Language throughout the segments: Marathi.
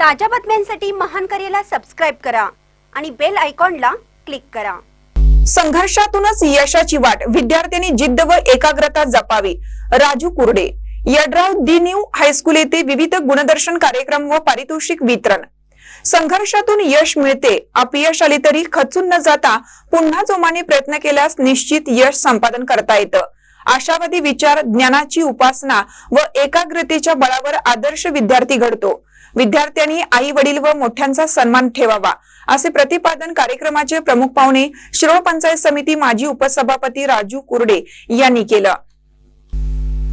ताज्या बातम्यांसाठी महान करेला सबस्क्राइब करा आणि बेल आयकॉनला क्लिक करा। संघर्षातूनच यशाची वाट, विद्यार्थ्यांनी जिद्द व एकाग्रता जपावी। राजू कुरडे, यड्राव दी न्यू हायस्कूल येथे विविध गुणदर्शन कार्यक्रम व पारितोषिक वितरण। संघर्षातून यश मिळते, अपयश आले तरी खचून न जाता पुन्हा जोमाने प्रयत्न केल्यास निश्चित यश संपादन करता येतं। आशावादी विचार, ज्ञानाची उपासना व एकाग्रतेच्या बळावर आदर्श विद्यार्थी घडतो। विद्यार्थ्यांनी आई वडील व मोठ्यांचा सन्मान ठेवावा, असे प्रतिपादन कार्यक्रमाचे प्रमुख पाहुणे शिरोळ पंचायत समिती माजी उपसभापती राजू कुरडे यांनी केलं।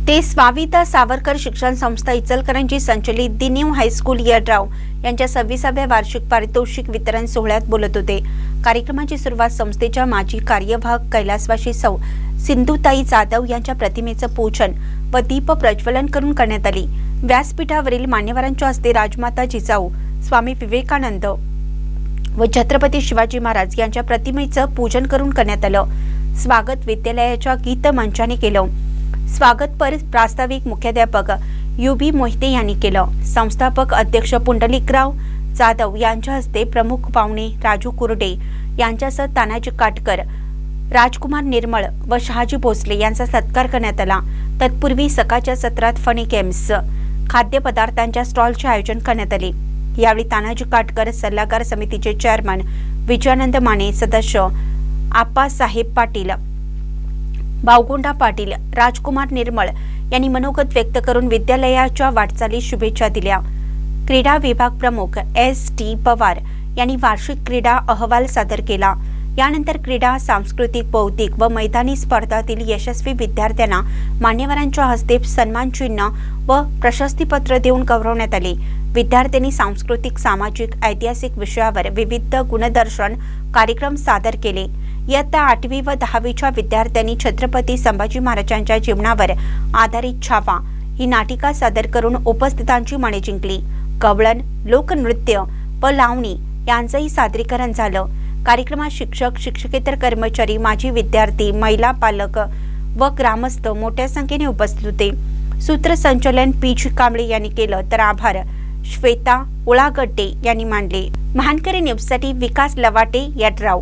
ते स्वामिता सावरकर शिक्षण संस्था इचलकरंजी संचलित दी न्यू हायस्कूल यड्राव यांच्या 26व्या वार्षिक पारितोषिक वितरण सोहळ्यात बोलत होते। कार्यक्रमाची सुरुवात संस्थेच्या माजी कार्यवाहक कैलासवासी सौ सिंधुताई जाधव यांच्या प्रतिमेचं पूजन व दीप प्रज्वलन करून करण्यात आली। व्यासपीठावरील मान्यवरांच्या हस्ते राजमाता जिजाऊ, स्वामी विवेकानंद व छत्रपती शिवाजी महाराज यांच्या प्रतिमेचं पूजन करून करण्यात आलं। स्वागत विद्यालयाच्या गीत मंचाने केलं। स्वागतपर प्रास्ताविक मुख्याध्यापक युबी मोहिते यांनी केलं। संस्थापक अध्यक्ष पुंडलिकराव जाधव यांच्या हस्ते प्रमुख पाहुणे राजू कुरडे यांच्यासह तानाजी काटकर, राजकुमार निर्मळ व शहाजी भोसले यांचा सत्कार करण्यात आला। तत्पूर्वी सकाळच्या सत्रात फनी गेम्स, खाद्यपदार्थांच्या स्टॉलचे आयोजन करण्यात आले। यावेळी तानाजी काटकर, सल्लागार समितीचे चेअरमन विजयानंद माने, सदस्य आप्पासाहेब पाटील, बावगोंडा पाटील, राजकुमार निर्मळ यांनी मनोगत व्यक्त करून विद्यालयाच्या वाटचालीस शुभेच्छा दिल्या। क्रीडा विभाग प्रमुख S.T. पवार यांनी वार्षिक क्रीडा अहवाल सादर केला। यानंतर क्रीडा, सांस्कृतिक, बौद्धिक व मैदानी स्पर्धातील यशस्वी विद्यार्थ्यांना मान्यवरांच्या हस्ते सन्मान चिन्ह व प्रशस्तीपत्र देऊन गौरवण्यात आले। विद्यार्थ्यांनी सांस्कृतिक, सामाजिक, ऐतिहासिक विषयावर विविध गुणदर्शन कार्यक्रम सादर केले। इयत्ता 8वी व 10वीच्या विद्यार्थ्यांनी छत्रपती संभाजी महाराजांच्या जीवनावर आधारित छावा ही नाटिका सादर करून उपस्थितांची मने जिंकली। गवळण, लोकनृत्य व लावणी यांचंही सादरीकरण झालं। कार्यक्रमात शिक्षक, शिक्षकेतर कर्मचारी, माजी विद्यार्थी, महिला पालक व ग्रामस्थ मोठ्या संख्येने उपस्थित होते। सूत्रसंचालन पी.जी. कांबळे यांनी केलं, तर आभार श्वेता उळागड्डे यांनी मानले। महानकरी न्यूजसाठी विकास लवाटे, यड्राव।